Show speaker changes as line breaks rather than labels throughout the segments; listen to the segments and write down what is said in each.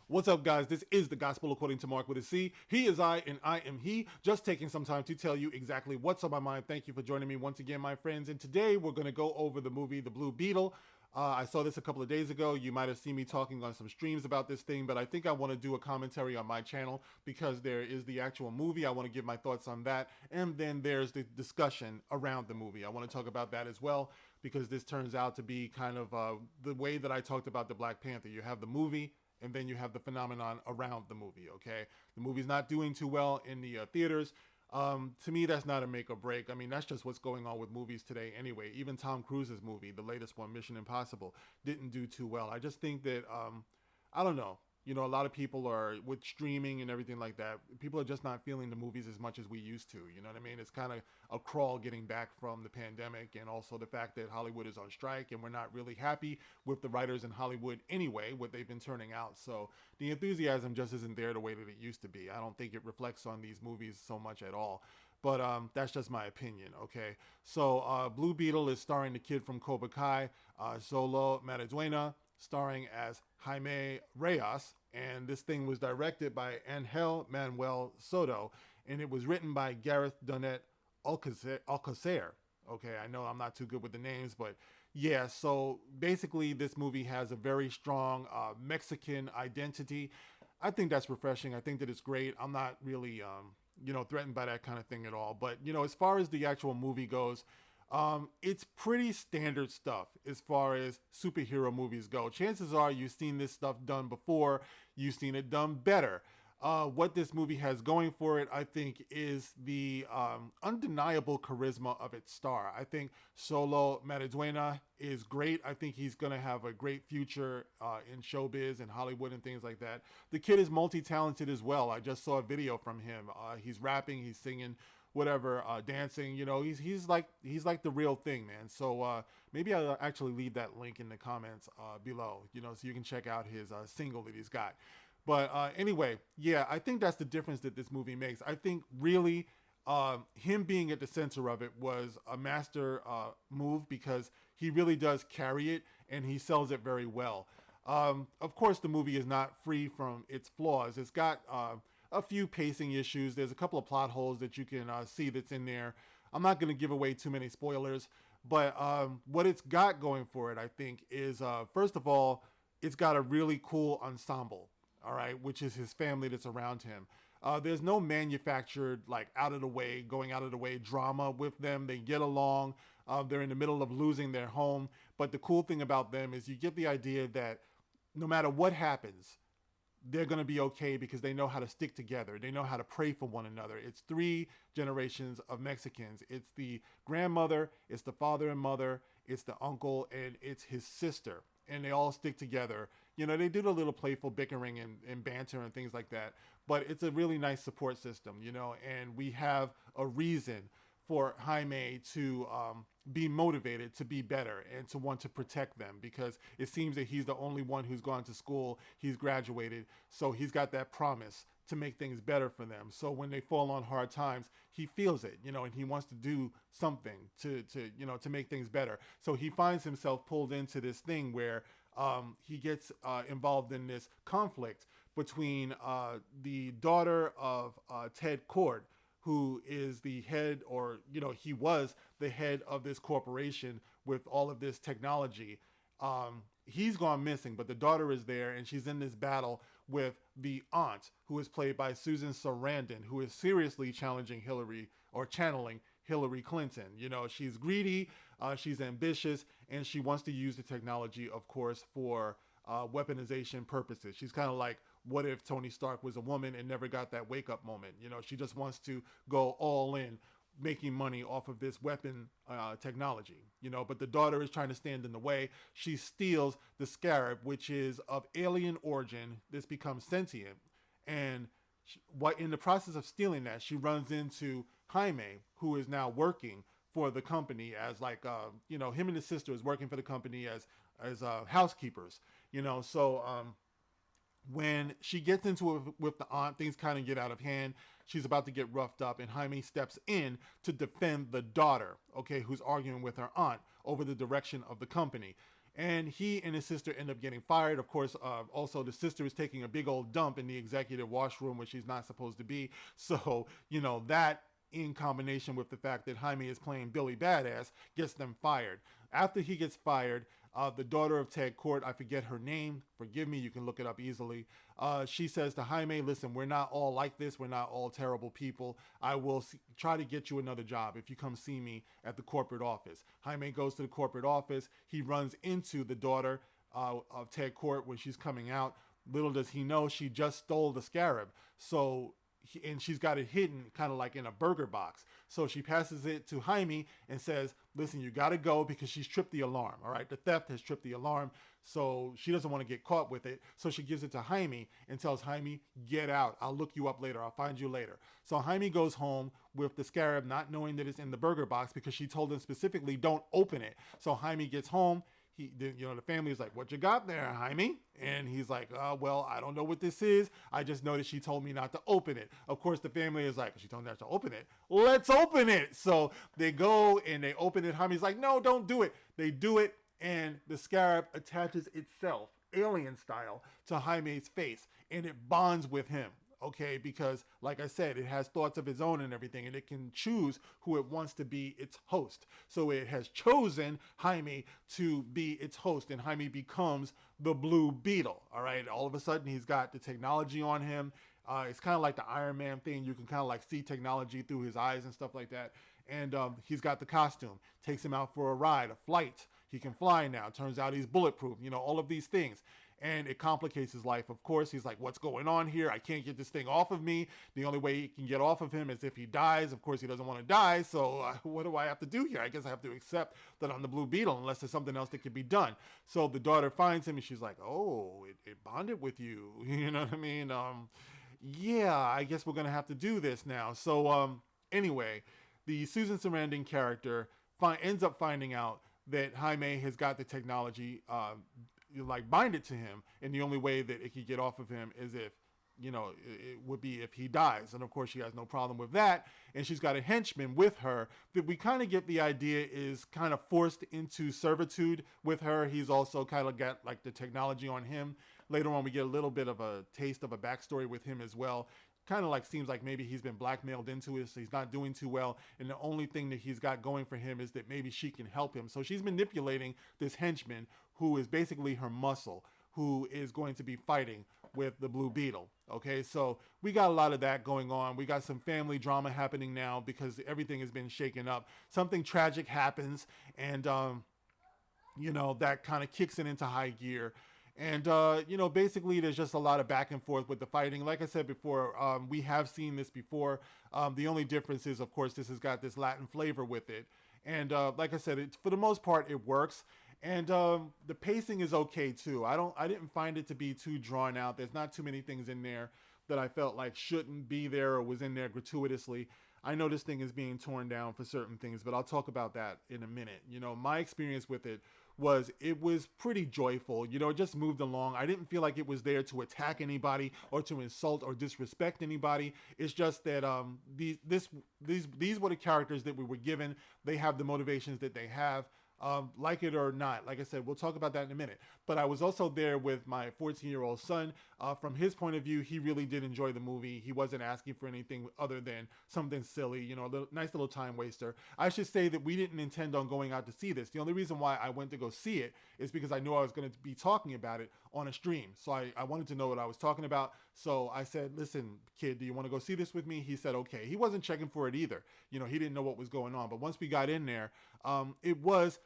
What's up, guys? This is the Gospel According to Mark with a C. He is I, and I am he. Just taking some time to tell you exactly what's on my mind. Thank you for joining me once again, my friends. And today we're going to go over the movie The Blue Beetle. I saw this a couple of days ago. You might have seen me talking on some streams about this thing, but I think I want to do a commentary on my channel because there is the actual movie. I want to give my thoughts on that. And then there's the discussion around the movie. I want to talk about that as well because this turns out to be kind of the way that I talked about the Black Panther. You have the movie, and then you have the phenomenon around the movie, okay? The movie's not doing too well in the theaters. To me, that's not a make or break. I mean, that's just what's going on with movies today anyway. Even Tom Cruise's movie, the latest one, Mission Impossible, didn't do too well. I just think that, I don't know. You know, a lot of people are, with streaming and everything like that, people are just not feeling the movies as much as we used to. You know what I mean? It's kind of a crawl getting back from the pandemic, and also the fact that Hollywood is on strike and we're not really happy with the writers in Hollywood anyway, what they've been turning out. So the enthusiasm just isn't there the way that it used to be. I don't think it reflects on these movies so much at all. But that's just my opinion, okay? So Blue Beetle is starring the kid from Cobra Kai, Xolo Mariduena, starring as Jaime Reyes, and this thing was directed by Angel Manuel Soto, and it was written by Gareth Donnet Alcocer. Okay, I know I'm not too good with the names, but yeah, so basically this movie has a very strong Mexican identity. I think that's refreshing. I think that it's great. I'm not really, threatened by that kind of thing at all. But, as far as the actual movie goes, it's pretty standard stuff as far as superhero movies go. Chances are you've seen this stuff done before. You've seen it done better. What this movie has going for it, I think, is the undeniable charisma of its star. I think Xolo Mariduena is great. I think he's going to have a great future in showbiz and Hollywood and things like that. The kid is multi-talented as well. I just saw a video from him. He's rapping, he's singing, whatever, dancing. He's like the real thing, man. So maybe I'll actually leave that link in the comments below, so you can check out his single that he's got. But anyway, yeah, I think that's the difference that this movie makes. I think really him being at the center of it was a master move because he really does carry it and he sells it very well. Of course, the movie is not free from its flaws. It's got a few pacing issues. There's a couple of plot holes that you can see that's in there. I'm not going to give away too many spoilers, but what it's got going for it, I think, is first of all, it's got a really cool ensemble. All right, which is his family that's around him. There's no manufactured, like, going out of the way drama with them. They get along. They're in the middle of losing their home. But the cool thing about them is you get the idea that no matter what happens, they're going to be okay because they know how to stick together. They know how to pray for one another. It's three generations of Mexicans. It's the grandmother, it's the father and mother, it's the uncle, and it's his sister. And they all stick together. They do the little playful bickering and banter and things like that. But it's a really nice support system, and we have a reason for Jaime to be motivated to be better and to want to protect them because it seems that he's the only one who's gone to school. He's graduated. So he's got that promise to make things better for them. So when they fall on hard times, he feels it, and he wants to do something to make things better. So he finds himself pulled into this thing where he gets involved in this conflict between the daughter of Ted Kord, who is the head, or he was the head of this corporation with all of this technology. He's gone missing, but the daughter is there, and she's in this battle with the aunt, who is played by Susan Sarandon, who is seriously challenging Hillary, or channeling Hillary Clinton. She's greedy, she's ambitious, and she wants to use the technology, of course, for weaponization purposes. She's kind of like, what if Tony Stark was a woman and never got that wake up moment? She just wants to go all in, making money off of this weapon technology. But the daughter is trying to stand in the way. She steals the scarab, which is of alien origin. This becomes sentient, and what in the process of stealing that, she runs into Jaime, who is now working for the company as him and his sister is working for the company as housekeepers. So when she gets into it with the aunt, things kind of get out of hand. She's about to get roughed up, and Jaime steps in to defend the daughter, okay, who's arguing with her aunt over the direction of the company. and he and his sister end up getting fired. Of course, also the sister is taking a big old dump in the executive washroom, which she's not supposed to be. So, that in combination with the fact that Jaime is playing Billy Badass gets them fired. After he gets fired, the daughter of Ted Kort, I forget her name, forgive me, you can look it up easily. She says to Jaime, listen, we're not all like this. We're not all terrible people. I will try to get you another job if you come see me at the corporate office. Jaime goes to the corporate office. He runs into the daughter of Ted Kort when she's coming out. Little does he know, she just stole the scarab. So and she's got it hidden kind of like in a burger box. So she passes it to Jaime and says, listen, you got to go because she's tripped the alarm. All right. The theft has tripped the alarm. So she doesn't want to get caught with it. So she gives it to Jaime and tells Jaime, get out. I'll look you up later. I'll find you later. So Jaime goes home with the scarab, not knowing that it's in the burger box because she told him specifically, don't open it. So Jaime gets home. The family is like, what you got there, Jaime? And he's like, well, I don't know what this is. I just know that she told me not to open it. Of course, the family is like, she told me not to open it. Let's open it. So they go and they open it. Jaime's like, no, don't do it. They do it. And the scarab attaches itself, alien style, to Jaime's face. And it bonds with him. Okay, because like I said, it has thoughts of its own and everything, and it can choose who it wants to be its host. So it has chosen Jaime to be its host, and Jaime becomes the Blue Beetle. All right, all of a sudden he's got the technology on him. It's kind of like the Iron Man thing. You can kind of like see technology through his eyes and stuff like that. And he's got the costume, takes him out for a ride, a flight. He can fly now. Turns out he's bulletproof, all of these things. And it complicates his life, of course. He's like, what's going on here? I can't get this thing off of me. The only way he can get off of him is if he dies. Of course, he doesn't want to die. So what do I have to do here? I guess I have to accept that I'm the Blue Beetle unless there's something else that can be done. So the daughter finds him and she's like, oh, it bonded with you. You know what I mean? Yeah, I guess we're going to have to do this now. So anyway, the Susan Sarandon character ends up finding out that Jaime has got the technology like bind it to him, and the only way that it could get off of him is if it would be if he dies. And of course she has no problem with that, and she's got a henchman with her that we kind of get the idea is kind of forced into servitude with her. He's also kind of got like the technology on him. Later on we get a little bit of a taste of a backstory with him as well. Kind of like seems like maybe he's been blackmailed into it, so he's not doing too well, and the only thing that he's got going for him is that maybe she can help him. So she's manipulating this henchman who is basically her muscle, who is going to be fighting with the Blue Beetle. Okay, so we got a lot of that going on. We got some family drama happening now because everything has been shaken up. Something tragic happens, and that kind of kicks it into high gear. And, basically there's just a lot of back and forth with the fighting. Like I said before, we have seen this before. The only difference is, of course, this has got this Latin flavor with it. And like I said, for the most part, it works. And the pacing is okay, too. I didn't find it to be too drawn out. There's not too many things in there that I felt like shouldn't be there or was in there gratuitously. I know this thing is being torn down for certain things, but I'll talk about that in a minute. My experience with it was pretty joyful. It just moved along. I didn't feel like it was there to attack anybody or to insult or disrespect anybody. It's just that these were the characters that we were given. They have the motivations that they have. Like it or not. Like I said, we'll talk about that in a minute. But I was also there with my 14-year-old son. From his point of view, he really did enjoy the movie. He wasn't asking for anything other than something silly, a nice little time waster. I should say that we didn't intend on going out to see this. The only reason why I went to go see it is because I knew I was going to be talking about it on a stream. So I wanted to know what I was talking about. So I said, listen, kid, do you want to go see this with me? He said, okay. He wasn't checking for it either. He didn't know what was going on. But once we got in there, it was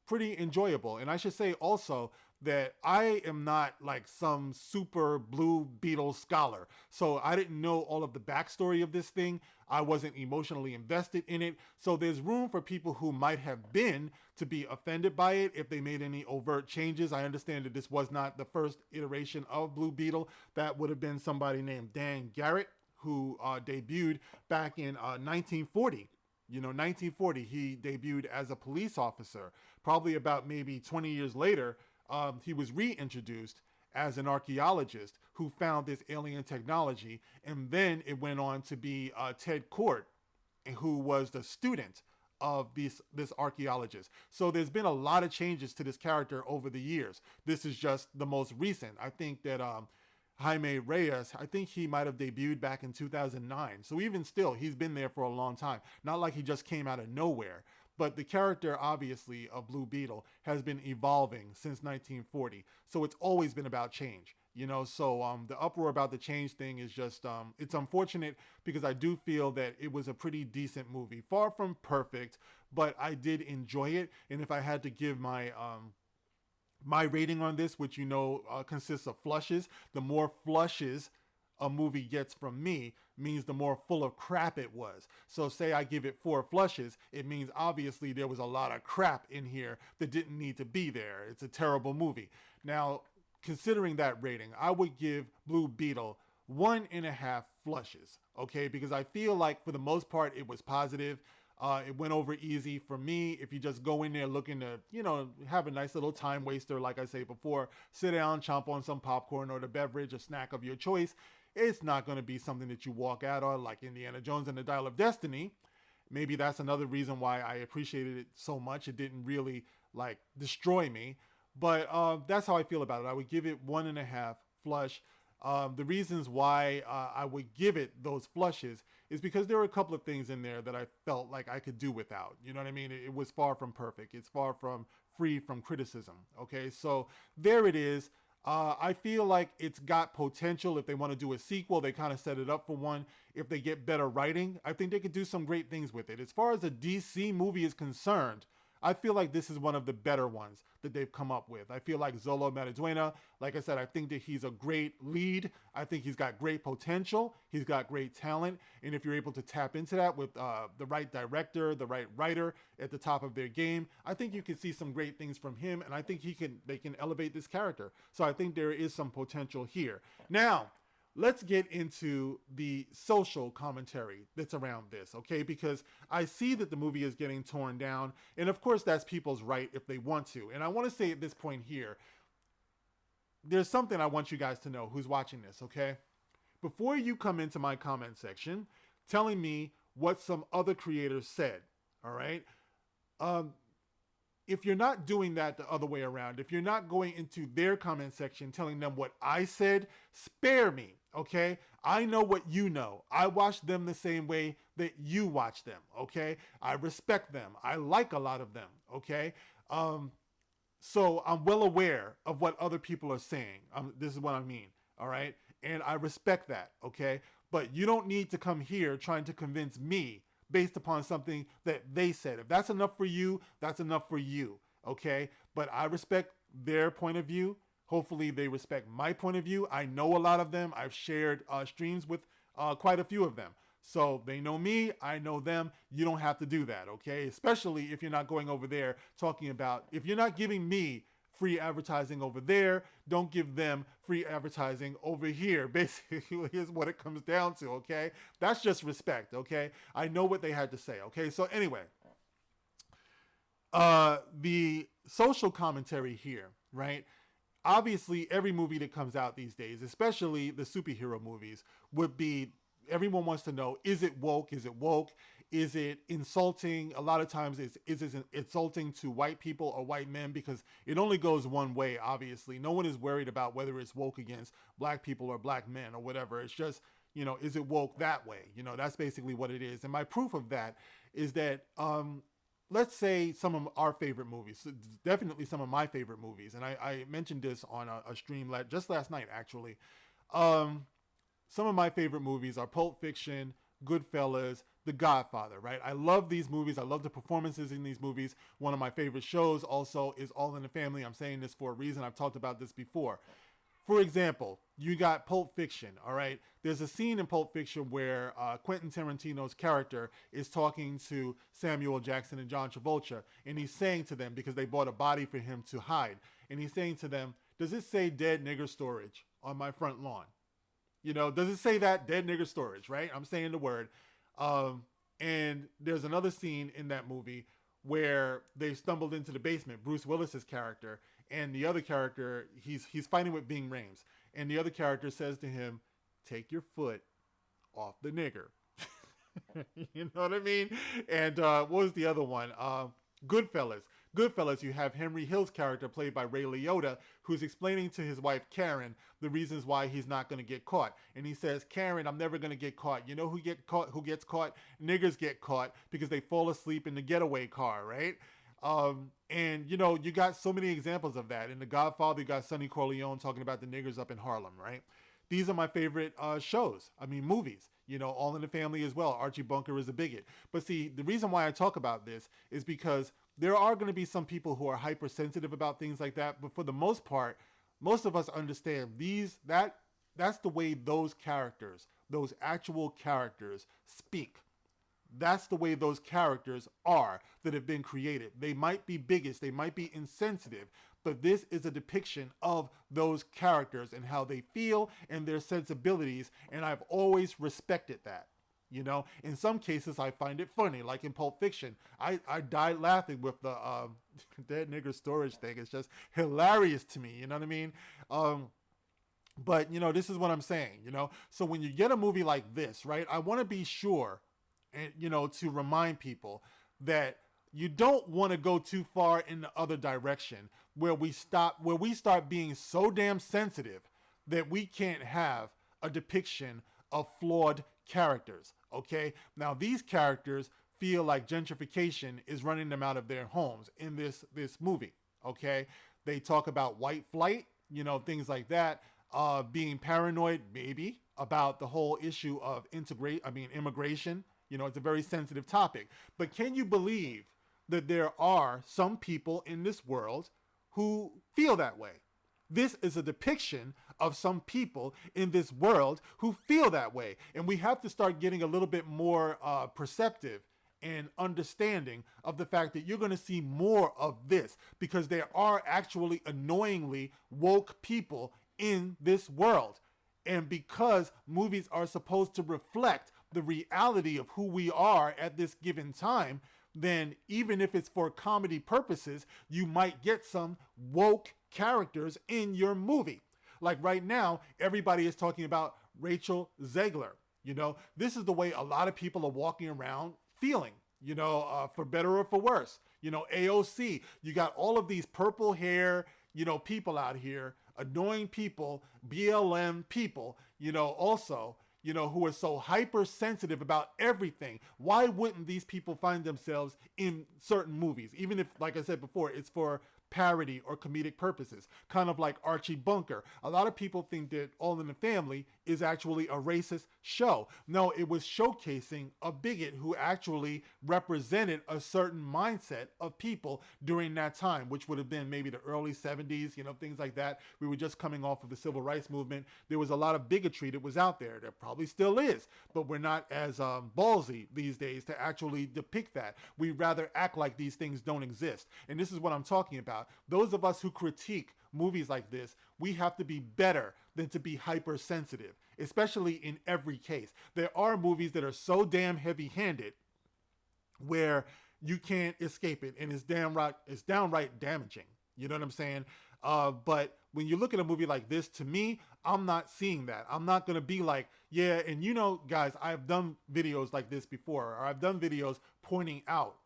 pretty enjoyable. And I should say also that I am not like some super Blue Beetle scholar. So I didn't know all of the backstory of this thing. I wasn't emotionally invested in it. So there's room for people who might have been to be offended by it if they made any overt changes. I understand that this was not the first iteration of Blue Beetle. That would have been somebody named Dan Garrett, who debuted back in 1940. 1940, he debuted as a police officer. Probably about maybe 20 years later, he was reintroduced as an archaeologist who found this alien technology. And then it went on to be Ted Kort, who was the student of this archaeologist. So there's been a lot of changes to this character over the years. This is just the most recent. I think that Jaime Reyes, I think he might have debuted back in 2009. So even still, he's been there for a long time. Not like he just came out of nowhere. But the character, obviously, of Blue Beetle has been evolving since 1940. So it's always been about change. You know, so the uproar about the change thing is just, it's unfortunate because I do feel that it was a pretty decent movie. Far from perfect, but I did enjoy it. And if I had to give my rating on this, which consists of flushes, the more flushes a movie gets from me means the more full of crap it was. So say I give it 4 flushes, it means obviously there was a lot of crap in here that didn't need to be there. It's a terrible movie. Now, considering that rating, I would give Blue Beetle 1.5 flushes, okay? Because I feel like for the most part it was positive. It went over easy for me. If you just go in there looking to, have a nice little time waster, like I say before, sit down, chomp on some popcorn or the beverage or snack of your choice, it's not going to be something that you walk out on like Indiana Jones and the Dial of Destiny. Maybe that's another reason why I appreciated it so much. It didn't really destroy me, but that's how I feel about it. I would give it 1.5 flush. The reasons why I would give it those flushes is because there were a couple of things in there that I felt like I could do without. You know what I mean? It was far from perfect. It's far from free from criticism. Okay, so there it is. I feel like it's got potential. If they want to do a sequel, they kind of set it up for one. If they get better writing, I think they could do some great things with it. As far as a DC movie is concerned, I feel like this is one of the better ones that they've come up with. I feel like Xolo Maridueña, like I said, I think that he's a great lead. I think he's got great potential. He's got great talent. And if you're able to tap into that with the right director, the right writer at the top of their game, I think you can see some great things from him. And I think they can elevate this character. So I think there is some potential here. Now, let's get into the social commentary that's around this, okay? Because I see that the movie is getting torn down, and of course that's people's right if they want to. And I want to say at this point here, there's something I want you guys to know who's watching this, okay? Before you come into my comment section telling me what some other creators said, all right? If you're not doing that the other way around, if you're not going into their comment section telling them what I said, spare me, okay? I know what you know. I watch them the same way that you watch them, okay? I respect them. I like a lot of them, okay? So I'm well aware of what other people are saying. This is what I mean, all right? And I respect that, okay? But you don't need to come here trying to convince me based upon something that they said. If that's enough for you, that's enough for you, okay? But I respect their point of view. Hopefully they respect my point of view. I know a lot of them. I've shared streams with quite a few of them. So they know me, I know them. You don't have to do that, okay? Especially if you're not going over there talking about, if you're not giving me free advertising over there, don't give them free advertising over here. Basically, here's what it comes down to, okay? That's just respect, okay? I know what they had to say, okay? So anyway, the social commentary here, right? Obviously, every movie that comes out these days, especially the superhero movies, would be, everyone wants to know, is it woke? Is it woke? Is it insulting? A lot of times is it insulting to white people or white men? Because it only goes one way, obviously. No one is worried about whether it's woke against black people or black men or whatever. It's just, is it woke that way? That's basically what it is. And my proof of that is that, let's say some of our favorite movies, definitely some of my favorite movies. And I mentioned this on a stream just last night, actually. Some of my favorite movies are Pulp Fiction, Goodfellas, The Godfather, right? I love these movies. I love the performances in these movies. One of my favorite shows also is All in the Family. I'm saying this for a reason. I've talked about this before. For example, you got Pulp Fiction, all right? There's a scene in Pulp Fiction where Quentin Tarantino's character is talking to Samuel Jackson and John Travolta, and he's saying to them, because they bought a body for him to hide, and he's saying to them, does it say dead nigger storage on my front lawn? Does it say that? Dead nigger storage, right? I'm saying the word. And there's another scene in that movie where they stumbled into the basement, Bruce Willis's character, and the other character, he's fighting with Ving Rhames. And the other character says to him, take your foot off the nigger. You know what I mean? And what was the other one? Goodfellas. Goodfellas, you have Henry Hill's character played by Ray Liotta, who's explaining to his wife Karen the reasons why he's not going to get caught. And he says, "Karen, I'm never going to get caught. You know who get caught? Who gets caught? Niggers get caught because they fall asleep in the getaway car, right?" And you know, you got so many examples of that. In The Godfather, you got Sonny Corleone talking about the niggers up in Harlem, right? These are my favorite shows. I mean, movies. You know, All in the Family as well. Archie Bunker is a bigot. But see, the reason why I talk about this is because there are going to be some people who are hypersensitive about things like that. But for the most part, most of us understand that's the way those characters, those actual characters, speak. That's the way those characters are that have been created. They might be bigots, they might be insensitive, but this is a depiction of those characters and how they feel and their sensibilities, and I've always respected that. You know, in some cases I find it funny, like in Pulp Fiction. I died laughing with the dead nigger storage thing. It's just hilarious to me, you know what I mean? But, you know, this is what I'm saying, you know? So when you get a movie like this, right, I want to be sure, and you know, to remind people that you don't want to go too far in the other direction where we start being so damn sensitive that we can't have a depiction of flawed characters. Okay, now these characters feel like gentrification is running them out of their homes in this movie. Okay, they talk about white flight, you know, things like that, being paranoid maybe about the whole issue of immigration. You know, it's a very sensitive topic. But can you believe that there are some people in this world who feel that way? This is a depiction of some people in this world who feel that way. And we have to start getting a little bit more perceptive and understanding of the fact that you're going to see more of this, because there are actually annoyingly woke people in this world. And because movies are supposed to reflect the reality of who we are at this given time, then even if it's for comedy purposes, you might get some woke characters in your movie. Like right now, everybody is talking about Rachel Zegler. You know, this is the way a lot of people are walking around feeling, you know, for better or for worse. You know, AOC, you got all of these purple hair, you know, people out here, annoying people, BLM people, you know, also, you know, who are so hypersensitive about everything. Why wouldn't these people find themselves in certain movies? Even if, like I said before, it's for parody or comedic purposes, kind of like Archie Bunker. A lot of people think that All in the Family is actually a racist show. No, it was showcasing a bigot who actually represented a certain mindset of people during that time, which would have been maybe the early 70s, you know, things like that. We were just coming off of the civil rights movement. There was a lot of bigotry that was out there. There probably still is, but we're not as ballsy these days to actually depict that. We rather act like these things don't exist. And this is what I'm talking about. Those of us who critique movies like this, we have to be better than to be hypersensitive, especially in every case. There are movies that are so damn heavy-handed where you can't escape it, and it's downright damaging. You know what I'm saying? But when you look at a movie like this, to me, I'm not seeing that. I'm not going to be like, yeah, and you know, guys, I've done videos like this before, or I've done videos pointing out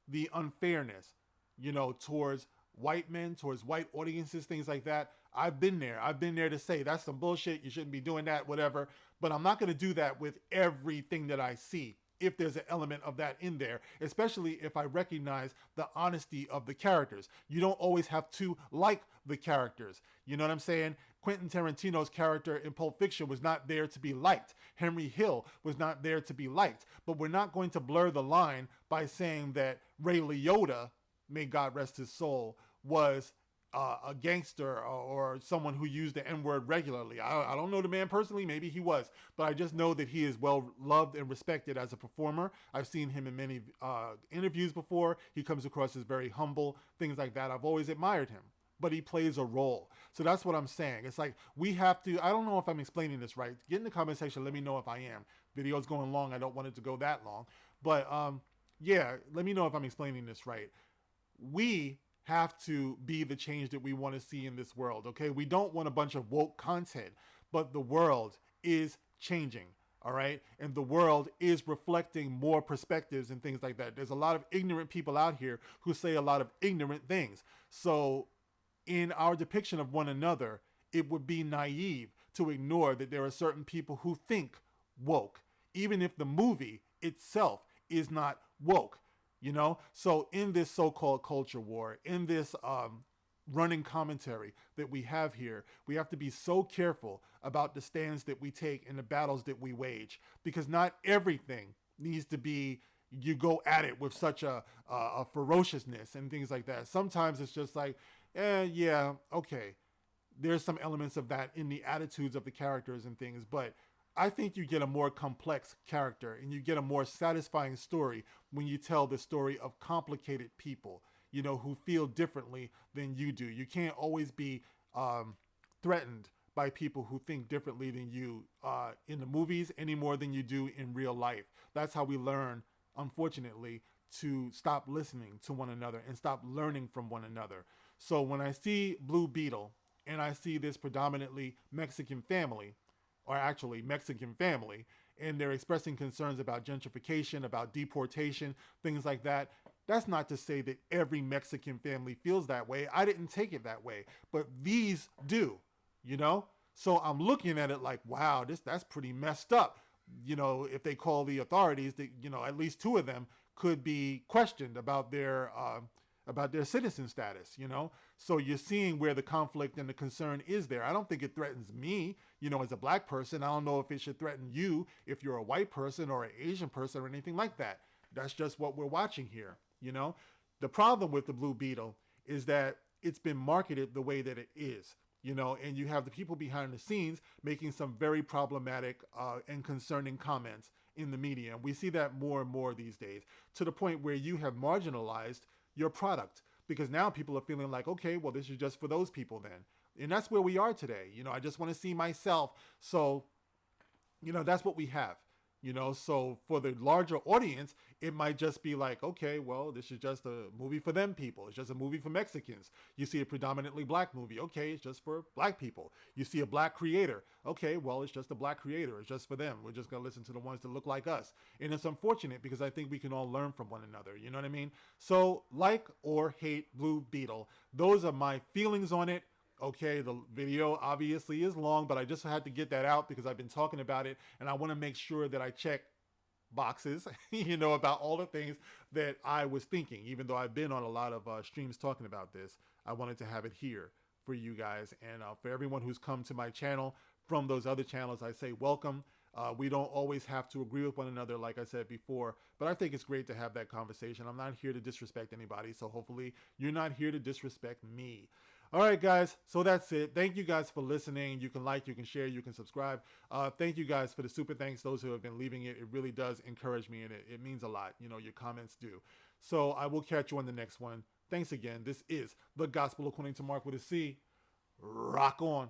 the unfairness, you know, towards white men, towards white audiences, things like that. I've been there. I've been there to say that's some bullshit. You shouldn't be doing that, whatever. But I'm not going to do that with everything that I see, if there's an element of that in there, especially if I recognize the honesty of the characters. You don't always have to like the characters. You know what I'm saying? Quentin Tarantino's character in Pulp Fiction was not there to be liked. Henry Hill was not there to be liked. But we're not going to blur the line by saying that Ray Liotta, may God rest his soul, was a gangster or someone who used the N-word regularly. I don't know the man personally, maybe he was, but I just know that he is well loved and respected as a performer. I've seen him in many interviews before. He comes across as very humble, things like that. I've always admired him, but he plays a role. So that's what I'm saying. It's like we have to, I don't know if I'm explaining this right. Get in the comment section, let me know if I am. Video's going long, I don't want it to go that long. But yeah, let me know if I'm explaining this right. We have to be the change that we want to see in this world, okay? We don't want a bunch of woke content, but the world is changing. All right. And the world is reflecting more perspectives and things like that. There's a lot of ignorant people out here who say a lot of ignorant things. So, in our depiction of one another, it would be naive to ignore that there are certain people who think woke, even if the movie itself is not woke, you know? So, in this so called culture war, in this running commentary that we have here, we have to be so careful about the stands that we take and the battles that we wage, because not everything needs to be you go at it with such a ferociousness and things like that. Sometimes it's just like, yeah, okay. There's some elements of that in the attitudes of the characters and things, but I think you get a more complex character and you get a more satisfying story when you tell the story of complicated people, you know, who feel differently than you do. You can't always be threatened by people who think differently than you in the movies any more than you do in real life. That's how we learn, unfortunately, to stop listening to one another and stop learning from one another. So when I see Blue Beetle and I see this predominantly Mexican family, or actually Mexican family, and they're expressing concerns about gentrification, about deportation, things like that. That's not to say that every Mexican family feels that way. I didn't take it that way, but these do, you know? So I'm looking at it like, wow, that's pretty messed up. You know, if they call the authorities, that, you know, at least two of them could be questioned about their citizen status, you know? So you're seeing where the conflict and the concern is there. I don't think it threatens me, you know, as a black person. I don't know if it should threaten you if you're a white person or an Asian person or anything like that. That's just what we're watching here, you know? The problem with the Blue Beetle is that it's been marketed the way that it is, you know, and you have the people behind the scenes making some very problematic and concerning comments in the media. And we see that more and more these days, to the point where you have marginalized your product, because now people are feeling like, okay, well, this is just for those people then. And that's where we are today. You know, I just want to see myself. So, you know, that's what we have. You know, so for the larger audience, it might just be like, okay, well, this is just a movie for them people. It's just a movie for Mexicans. You see a predominantly black movie. Okay, it's just for black people. You see a black creator. Okay, well, it's just a black creator. It's just for them. We're just going to listen to the ones that look like us. And it's unfortunate because I think we can all learn from one another. You know what I mean? So like or hate Blue Beetle. Those are my feelings on it. Okay, the video obviously is long, but I just had to get that out because I've been talking about it and I want to make sure that I check boxes, you know, about all the things that I was thinking. Even though I've been on a lot of streams talking about this, I wanted to have it here for you guys. And for everyone who's come to my channel from those other channels, I say welcome. We don't always have to agree with one another, like I said before, but I think it's great to have that conversation. I'm not here to disrespect anybody, so hopefully you're not here to disrespect me. All right, guys, so that's it. Thank you guys for listening. You can like, you can share, you can subscribe. Thank you guys for the super thanks, those who have been leaving it. It really does encourage me, and it means a lot. You know, your comments do. So I will catch you on the next one. Thanks again. This is The Gospel According to Mark with a C. Rock on.